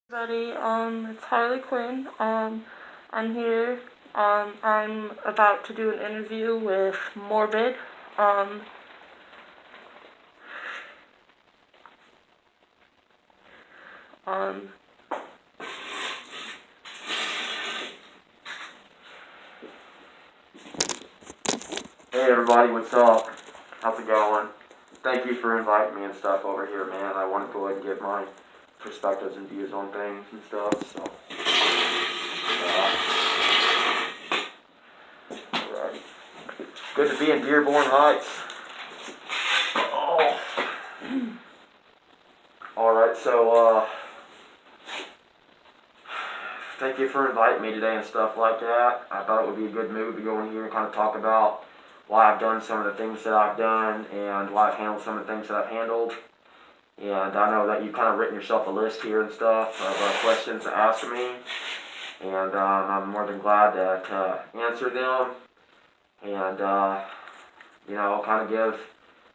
Everybody, it's Harley Quinn. I'm here. I'm about to do an interview with Morbid. Um, um, Hey everybody, what's up? How's it going? Thank you for inviting me and stuff over here, man. I want to go ahead and give my perspectives and views on things and stuff, so. Alright. Good to be in Dearborn Heights. Oh. Alright, so, thank you for inviting me today and stuff like that. I thought it would be a good move to go in here and kind of talk about why I've done some of the things that I've done and why I've handled some of the things that I've handled. And I know that you've kind of written yourself a list here and stuff of questions to ask me. And I'm more than glad to answer them. And, kind of give,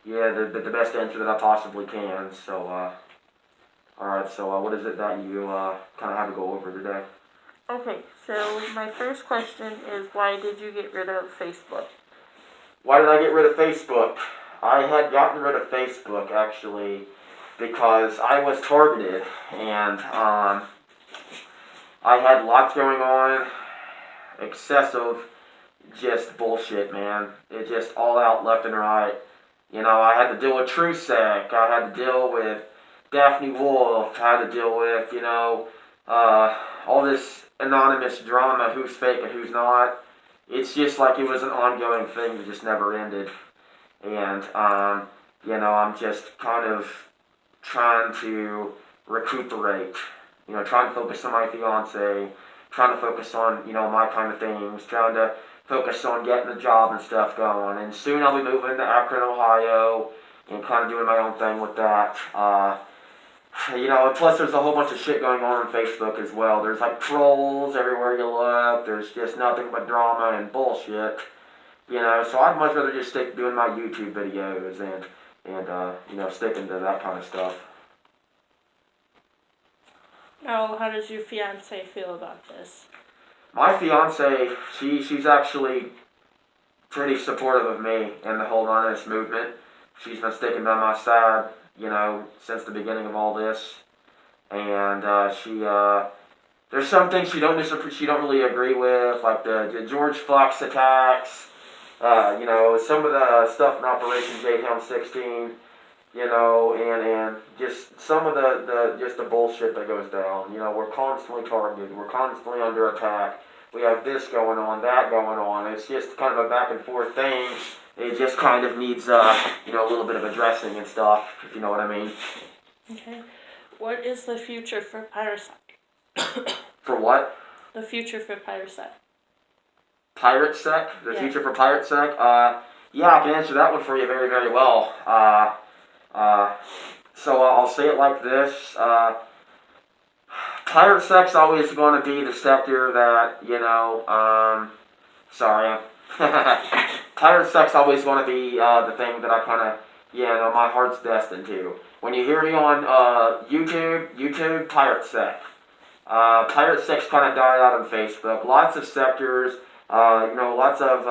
the best answer that I possibly can. So, alright, so what is it that you kind of have to go over today? okay, so my first question is, why did you get rid of Facebook? Why did I get rid of Facebook? I had gotten rid of Facebook, actually, because I was targeted, and I had lots going on, excessive, just bullshit, man. It just all out left and right. I had to deal with TrueSec, I had to deal with Daphne Wolf, I had to deal with, all this anonymous drama, who's fake and who's not. It's just like it was an ongoing thing that just never ended. And, I'm just kind of trying to recuperate, trying to focus on my fiance, trying to focus on, my kind of things, trying to focus on getting a job and stuff going. And soon I'll be moving to Akron, Ohio, and kind of doing my own thing with that. Plus there's a whole bunch of shit going on Facebook as well. There's like trolls everywhere you look. There's just nothing but drama and bullshit. So I'd much rather just stick doing my YouTube videos and sticking to that kind of stuff. Now, how does your fiance feel about this? My fiance, she's actually pretty supportive of me and the whole honest movement. She's been sticking by my side, since the beginning of all this. And there's some things she don't really agree with, like the George Fox attacks. Some of the stuff in Operation Jade Helm 16. And just some of the bullshit that goes down. We're constantly targeted. We're constantly under attack. We have this going on, that going on. It's just kind of a back and forth thing. It just kind of needs, a little bit of addressing and stuff, if you know what I mean. Okay. What is the future for Pyrosec? For what? The future for Pyrosec. PirateSec? The Yeah. future for PirateSec? Yeah, I can answer that one for you very, very well. So I'll say it like this. PirateSec's always going to be the sector that, PirateSec's always going to be the thing that I kind of, my heart's destined to. When you hear me on YouTube, PirateSec. PirateSec's kind of died out on Facebook. Lots of sectors, lots of,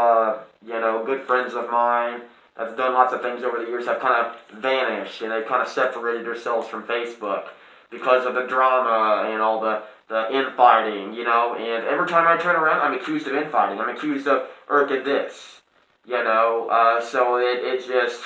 good friends of mine that's done lots of things over the years have kind of vanished, and they've kind of separated themselves from Facebook because of the drama and all the infighting, and every time I turn around, I'm accused of infighting. I'm accused of irking this, so it's just,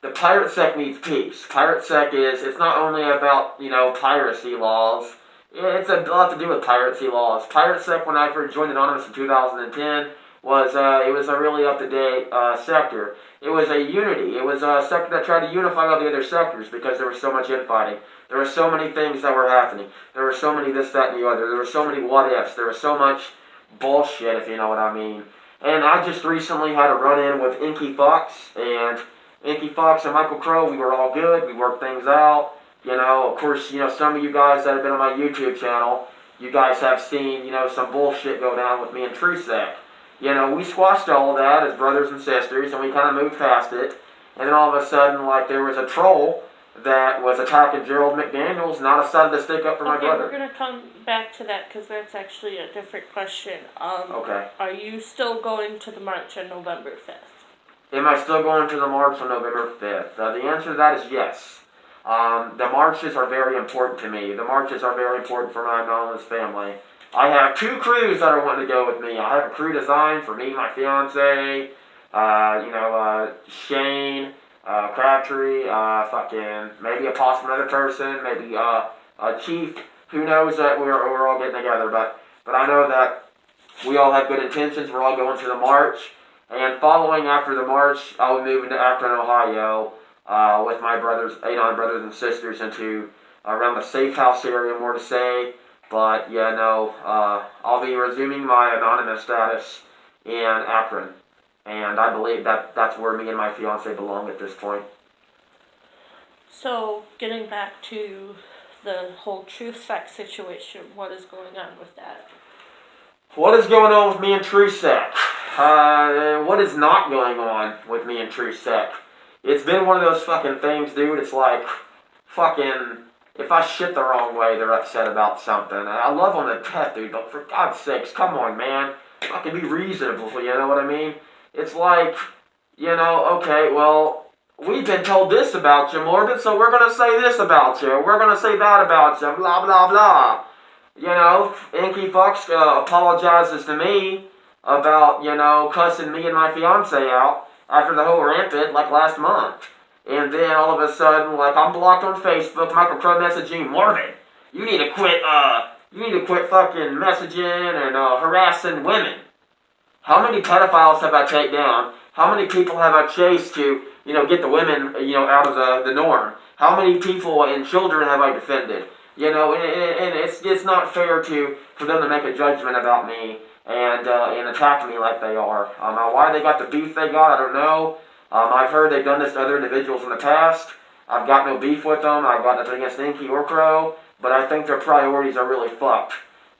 the PirateSec needs peace. PirateSec it's not only about, piracy laws, it's a lot to do with piracy laws. PirateSec, when I first joined Anonymous in 2010, it was a really up-to-date sector. It was a unity. It was a sector that tried to unify all the other sectors because there was so much infighting. There were so many things that were happening. There were so many this, that, and the other. There were so many what-ifs. There was so much bullshit, if you know what I mean. And I just recently had a run-in with Inky Fox, and Inky Fox and Michael Crow, we were all good. We worked things out. Of course, some of you guys that have been on my YouTube channel, you guys have seen, some bullshit go down with me and TrueSec. We squashed all of that as brothers and sisters, and we kind of moved past it. And then all of a sudden, like, there was a troll that was attacking Gerald McDaniels, and I decided to stick up for my Okay, brother. we're gonna come back to that because that's actually a different question. Okay. Are you still going to the march on November 5th? Am I still going to the march on November 5th? The answer to that is yes. The marches are very important to me. The marches are very important for my anonymous family. I have 2 crews that are wanting to go with me. I have a crew designed for me, my fiance, Shane, Crabtree, fucking maybe a possible other person, maybe a chief. Who knows that we're all getting together, but I know that we all have good intentions. We're all going to the march, and following after the march, I'll be moving to Akron, Ohio, with my Anon brothers and sisters into around the safe house area, more to say. But yeah, no, I'll be resuming my anonymous status in Akron. And I believe that that's where me and my fiance belong at this point. So, getting back to the whole truth sec situation, what is going on with that? What is going on with me and TrueSec? What is not going on with me and TrueSec? It's been one of those fucking things, dude. It's like, fucking, if I shit the wrong way, they're upset about something. I love them to death, dude, but for God's sakes, come on, man. Fucking be reasonable, you know what I mean? It's like, okay, well, we've been told this about you, Morbid, so we're going to say this about you. We're going to say that about you, blah, blah, blah. Inky Fox apologizes to me about, cussing me and my fiance out after the whole rampant, like last month. And then all of a sudden, like, I'm blocked on Facebook, micro messaging, Morbid. You need to quit fucking messaging and harassing women. How many pedophiles have I taken down? How many people have I chased to, get the women, out of the norm? How many people and children have I defended? And it's not fair for them to make a judgment about me and attack me like they are. Why they got the beef they got, I don't know. I've heard they've done this to other individuals in the past. I've got no beef with them. I've got nothing against Inky or Crow, but I think their priorities are really fucked,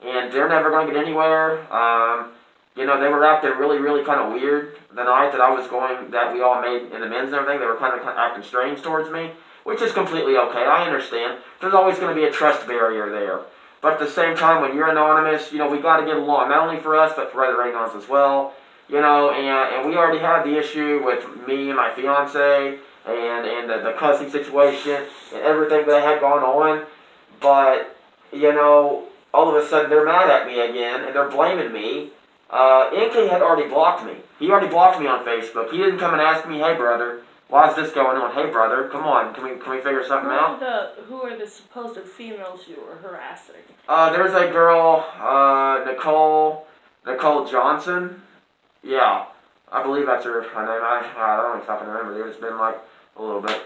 and they're never going to get anywhere. They were acting really, really kind of weird the night that we all made in the men's and everything. They were kind of acting strange towards me, which is completely okay. I understand. There's always going to be a trust barrier there. But at the same time, when you're anonymous, we got to get along, not only for us, but for other Anons as well. And we already had the issue with me and my fiance and the cussing situation and everything that had gone on. But, all of a sudden they're mad at me again and they're blaming me. Inky had already blocked me. He already blocked me on Facebook. He didn't come and ask me, hey brother, why is this going on? Hey brother, come on, can we figure something out? Who are the supposed females you were harassing? There's a girl, Nicole Johnson. Yeah, I believe that's her name. I don't even fucking remember. It's been like a little bit.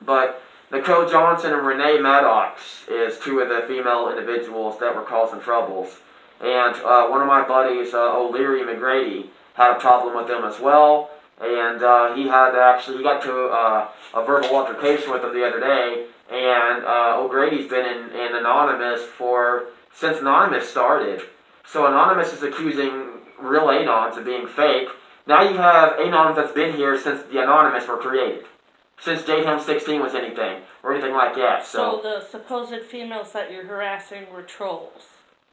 But Nicole Johnson and Renee Maddox is 2 of the female individuals that were causing troubles. And one of my buddies, O'Leary McGrady, had a problem with them as well. And he got to a verbal altercation with them the other day. And O'Grady's been in Anonymous since Anonymous started. So Anonymous is accusing real Anons of being fake. Now you have Anons that's been here since the Anonymous were created. Since JTM 16 was anything, or anything like that. So the supposed females that you're harassing were trolls?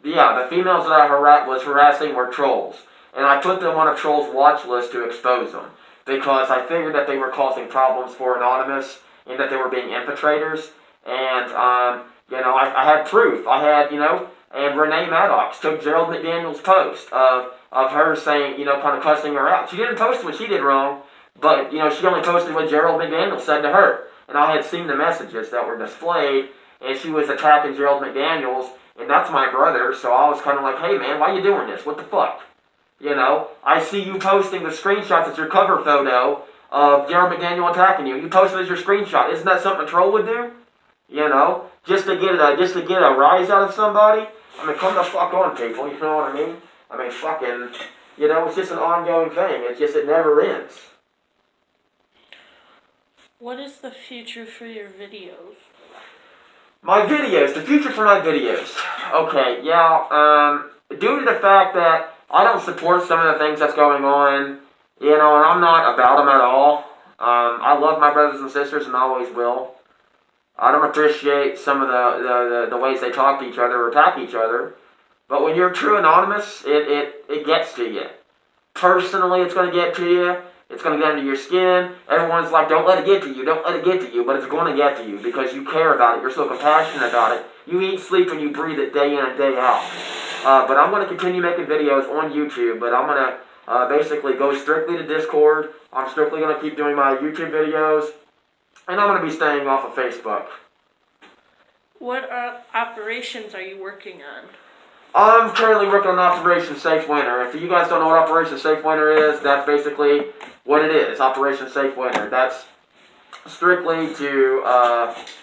Yeah, the females that I was harassing were trolls. And I put them on a trolls watch list to expose them. Because I figured that they were causing problems for Anonymous, and that they were being infiltrators. And, I had proof. And Renee Maddox took Gerald McDaniels' post of her saying, kind of cussing her out. She didn't post what she did wrong, but, she only posted what Gerald McDaniels said to her. And I had seen the messages that were displayed, and she was attacking Gerald McDaniels, and that's my brother, so I was kind of like, hey man, why you doing this? What the fuck? I see you posting the screenshots as your cover photo of Gerald McDaniel attacking you. You posted as your screenshot. Isn't that something a troll would do? Just to get a rise out of somebody? I mean, come the fuck on, people, you know what I mean? I mean, fucking, it's just an ongoing thing. It never ends. What is the future for your videos? The future for my videos. Okay, yeah, due to the fact that I don't support some of the things that's going on, and I'm not about them at all. I love my brothers and sisters and I always will. I don't appreciate some of the ways they talk to each other or attack each other. But when you're true anonymous, it gets to you. Personally, it's going to get to you. It's going to get under your skin. Everyone's like, don't let it get to you, don't let it get to you. But it's going to get to you because you care about it. You're so compassionate about it. You eat, sleep, and you breathe it day in and day out. But I'm going to continue making videos on YouTube, but I'm going to basically go strictly to Discord. I'm strictly going to keep doing my YouTube videos. And I'm going to be staying off of Facebook. What operations are you working on? I'm currently working on Operation Safe Winter. If you guys don't know what Operation Safe Winter is, that's basically what it is, Operation Safe Winter. That's strictly to,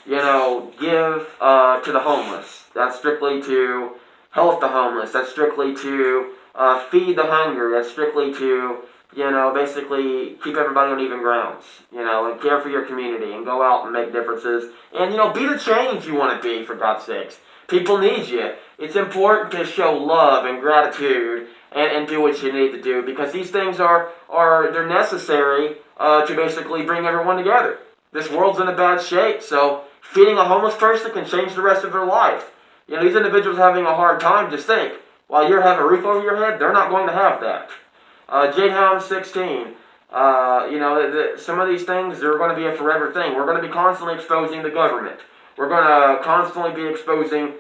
give to the homeless. That's strictly to help the homeless. That's strictly to feed the hungry. That's strictly to, basically keep everybody on even grounds, and care for your community and go out and make differences. And, be the change you want to be, for God's sakes. People need you. It's important to show love and gratitude and do what you need to do because these things they're necessary to basically bring everyone together. This world's in a bad shape, so feeding a homeless person can change the rest of their life. These individuals having a hard time, just think, while you have a roof over your head, they're not going to have that. J-Hound 16, some of these things, they're going to be a forever thing. We're going to be constantly exposing the government. We're going to constantly be exposing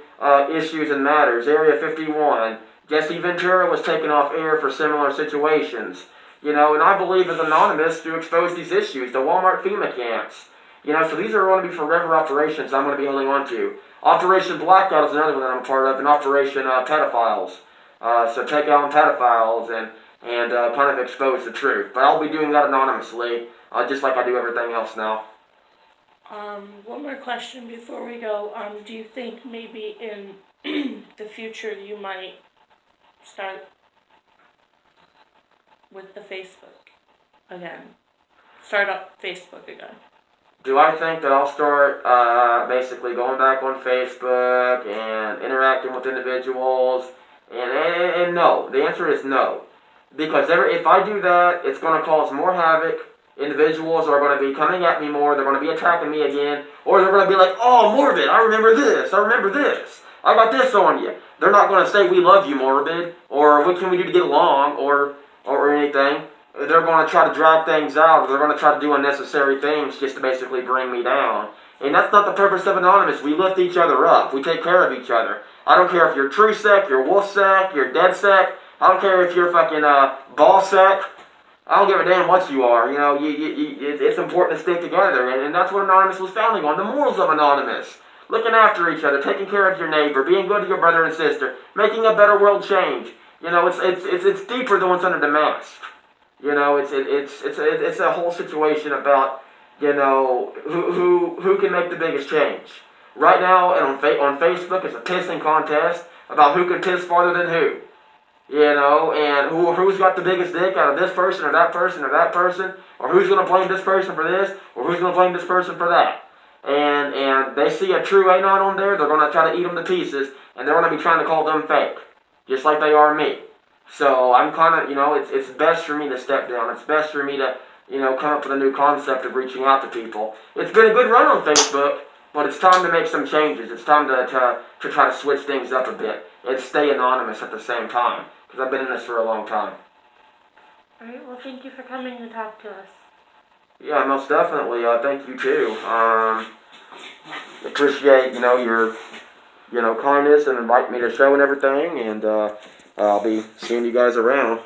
issues and matters. Area 51, Jesse Ventura was taken off air for similar situations. And I believe as anonymous to expose these issues, the Walmart FEMA camps. So these are going to be forever operations I'm going to be holding on to. Operation Blackout is another one that I'm a part of, and Operation Pedophiles. So take out pedophiles and kind of expose the truth. But I'll be doing that anonymously, just like I do everything else now. One more question before we go. Do you think maybe in the future you might start with the Facebook again? Start up Facebook again? Do I think that I'll start basically going back on Facebook and interacting with individuals? And no. The answer is no. Because if I do that, it's going to cause more havoc. Individuals are going to be coming at me more. They're going to be attacking me again. Or they're going to be like, oh, Morbid, I remember this. I remember this. I got this on you. They're not going to say, we love you, Morbid. Or what can we do to get along? Or anything. They're going to try to drag things out. Or they're going to try to do unnecessary things just to basically bring me down. And that's not the purpose of Anonymous. We lift each other up. We take care of each other. I don't care if you're true sec, you're wolf sec, you're dead sec. I don't care if you're fucking ball sec. I don't give a damn what you are. It's important to stick together. And that's what Anonymous was founding on. The morals of Anonymous. Looking after each other, taking care of your neighbor, being good to your brother and sister, making a better world change. It's deeper than what's under the mask. It's a whole situation about, who can make the biggest change. Right now, on Facebook, it's a pissing contest about who can piss farther than who. And who's got the biggest dick out of this person or that person or that person, or who's going to blame this person for this, or who's going to blame this person for that. And they see a true Anon on there, they're going to try to eat them to pieces, and they're going to be trying to call them fake, just like they are me. So I'm kind of, it's best for me to step down. It's best for me to, come up with a new concept of reaching out to people. It's been a good run on Facebook, but it's time to make some changes. It's time to try to switch things up a bit and stay anonymous at the same time, because I've been in this for a long time. Alright, well, thank you for coming to talk to us. Yeah, most definitely. Thank you too. Appreciate, your, kindness and inviting me to the show and everything, and I'll be seeing you guys around.